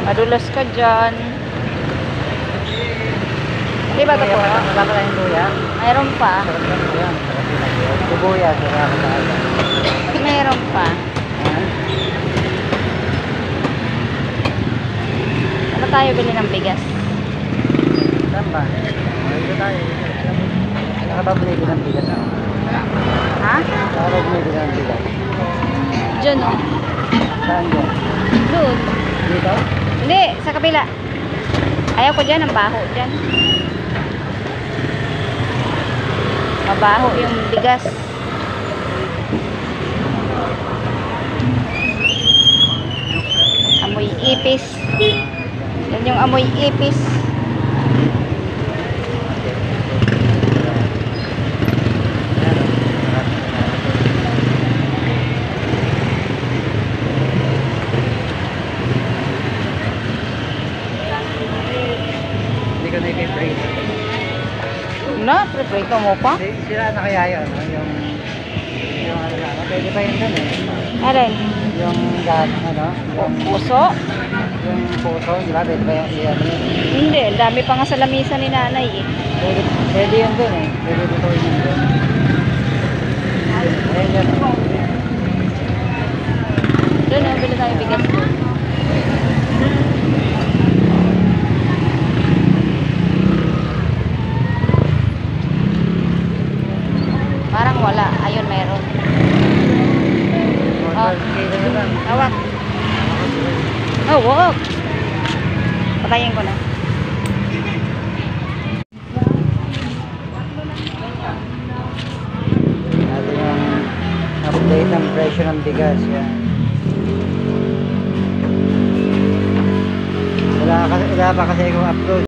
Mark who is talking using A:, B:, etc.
A: Madulas ka dyan. Di ba ito po?
B: Wala pa tayong luya.
A: Mayroon pa.
B: Sarap lang po yan. Sarap din ako. Sibuyas, wala ka tayo.
A: Mayroon pa. Ano tayo bili ng bigas?
B: Saan ba? Dito tayo. Nakapabili ko ng bigas.
A: Ha?
B: Nakapabili ko ng bigas.
A: Diyan o.
B: Saan dyan?
A: Doon.
B: Dito?
A: Hindi, sa kabila. Ayaw ko dyan, ang baho dyan. Mabaho yung bigas. Amoy ipis. Yan yung amoy ipis.
B: Hindi ko na-i-freeze.
A: Na, preprito mo pa?
B: Sila na kaya yun, no? Yung ano lang, pwede pa yun dun eh.
A: Alin?
B: Yung gas, ano? Yung
A: Puso?
B: puso, di ba? Pwede pa yung iyan yun.
A: Hindi, ang dami pa nga sa lamisa ni nanay eh.
B: Pwede yun dun eh. Pwede dito yun dun. Ayan yun.
A: Doon, bili tayo bigas doon. Parang wala. Ayun, meron. Oh. Hawak. Oh, wag. Patayin ko na.
B: Natin yung update ng presyo ng bigas. Yan. Wala pa kasi akong upload.